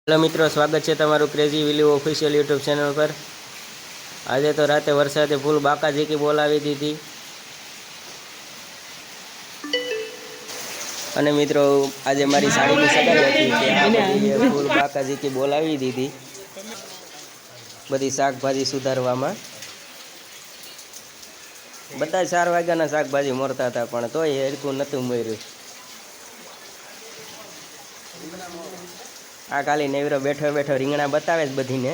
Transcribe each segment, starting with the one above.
Hello મિત્રો, સ્વાગત છે તમારું ક્રેઝી વિલ્યુ ઓફિશિયલ યુટ્યુબ ચેનલ પર। આજે તો રાતે વરસાદે ફૂલ બાકાઝીકી બોલાવી દીધી અને મિત્રો આજે મારી સાડીની સગાઈ હતી કે આ બધી ફૂલ બાકાઝીકી બોલાવી દીધી બધી શાકભાજી સુધારવામાં। બધા 4 વાગ્યાના શાકભાજી મોરતા હતા પણ તોય હરખું નહોતું મર્યું। આ ખાલી નેવરો બેઠો બેઠો રીંગણા બતાવે જ બધીને।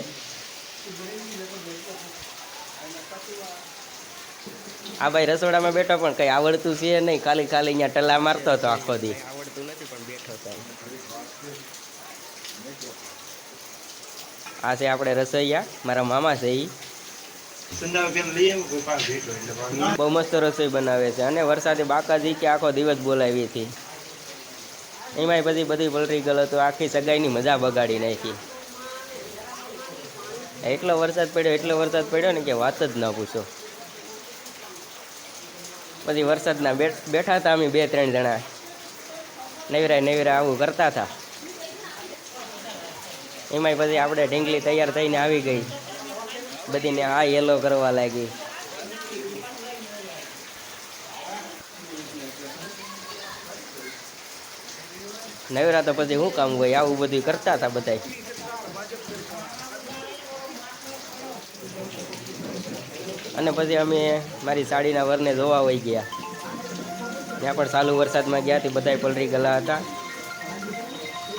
આ ભાઈ રસોડામાં બેઠો પણ કઈ આવડતું છે નહીં, ખાલી અહીંયા ટલા મારતો હતો આખો દી। આવડતું નથી પણ બેઠો હતો। આ છે આપણે રસોઈયા, મારા મામા છે ઈ બહુ મસ્ત રસોઈ બનાવે છે અને વરસાદે બાકાઝીકી આખો દિવસ બોલાવી હતી। એમાંય બધી પલરી ગયો તો આખી સગાઈની મજા બગાડી નાખી। એટલો વરસાદ પડ્યો ને કે વાત જ ન પૂછો। પછી વરસાદના બેઠા હતા અમે 2-3 જણા નૈવરા આવું કરતા હતા। એમાંય પછી આપણે ઢીંગલી તૈયાર થઈને આવી ગઈ, બધીને આ યેલો કરવા લાગી। નવરા તો પછી શું કામ હોય, આવું બધું કરતા હતા બધા। અને પછી અમે મારી સાડીના વરને જોવા વહી ગયા। ત્યાં પણ ચાલુ વરસાદમાં ગયા હતી, બધા પલરી ગયેલા હતા।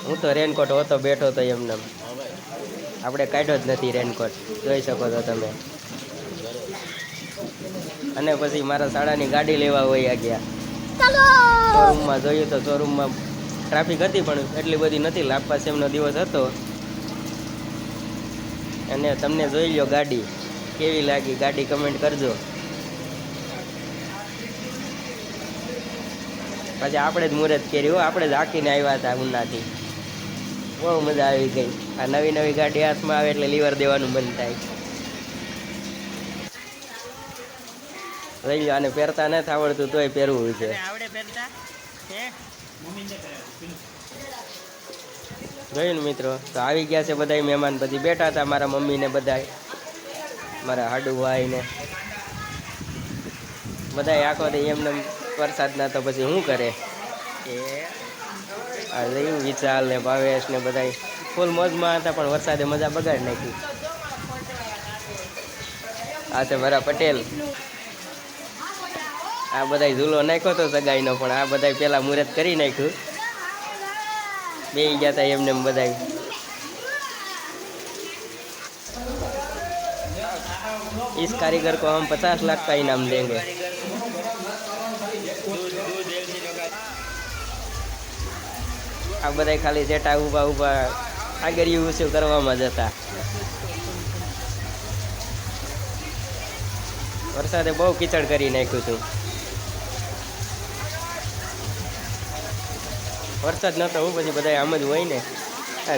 હું તો રેનકોટ હોતો બેઠો તો એમને આપણે કાઢ્યો જ નથી રેનકોટ, જોઈ શકો છો તમે। અને પછી મારા શાળાની ગાડી લેવા વયા ગયા। શોરૂમમાં જોયું તો શોરૂમમાં ટ્રાફિક હતી પણ એટલી બધી નથી, લાભ એમનો દિવસ હતો। અને તમને જોઈ લો ગાડી કેવી લાગી, ગાડી કમેન્ટ કરજો। પછી આપણે જ મુહૂર્ત કર્યું, આપણે જ હાંકીને આવ્યા હતા ઉનાથી, બહુ મજા આવી ગઈ। આ નવી ગાડી હાથમાં આવે એટલે લીવર દેવાનું મન થાય। જોઈ લો, આને પહેરતા નથી આવડતું તોય પહેરવું છે। જોયું ને મિત્રો, તો આવી ગયા છે બધા મહેમાન। પછી બેઠા હતા મારા મમ્મી ને બધા, મારા હાડુભાઈ ને બધા આખો દે એમને વરસાદના તો પછી શું કરે એ વિચાર ને ભાવેશ ને બધા ફૂલ મોજમાં હતા પણ વરસાદે મજા બગાડી નાખી। આ છે મારા પટેલ, આ બધા ઝૂલો નાખ્યો તો સગાઈનો પણ આ બધા પેલા મુહૂર્ત કરી નાખ્યું, બે ગયા હતા એમને બધા। इस कारीगर को हम 50 लाख का इनाम देंगे। આ બધા ખાલી જેટા ઊભા આગળ શું કરવામાં જતા। વરસાદે બહુ કીચડ કરી નાખ્યું છું। વરસાદ નતો હું પછી બધા આમ જ હોય ને,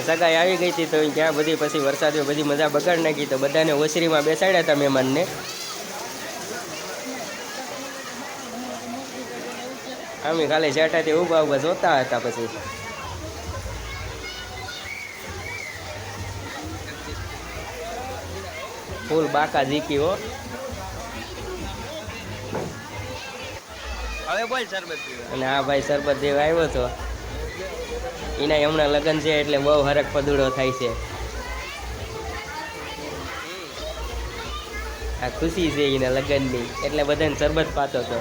સગાઈ આવી ગઈ હતી તો ત્યાં બધી પછી વરસાદે બધી મજા બગાડી નાખી। તો બધાને ઓસરીમાં બેસાડ્યા હતા મહેમાનને। અમે ખાલી જેટાથી ઊભા જોતા હતા। પછી ફૂલ બાકાઝીકી હો। હવે બોલ શરબત પીવા। અને આ ભાઈ શરબત દેવા આવ્યો હતો, એના હમણાં લગ્ન છે એટલે બહુ હરખ પદુડો થાય છે। આ ખુશી છે એના લગ્નની એટલે બધાને શરબત પાતો હતો।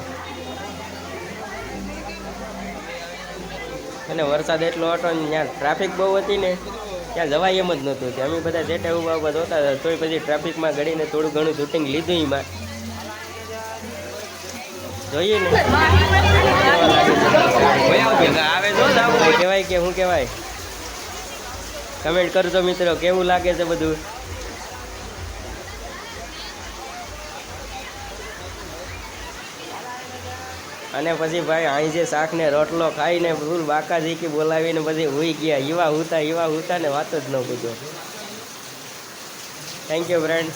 અને વરસાદ એટલો હતો ને ત્યાં ટ્રાફિક બહુ હતી ને, ત્યાં જવાય એમ જ નહોતું। અમે બધા જેટા ઊભા જોતા હતા તોય પછી ટ્રાફિકમાં ઘડીને થોડું ઘણું શૂટિંગ લીધું એમાં। જોઈએ ને કહેવાય કે શું કહેવાય, કમેન્ટ કરજો મિત્રો, કેવું લાગે છે બધું। અને પછી ભાઈ અહીં જે શાક ને રોટલો ખાઈને ફૂલ બાકાઝીકી બોલાવીને પછી હુઈ ગયા। એવા હુતા ને વાત જ ન પૂછો। Thank you friend.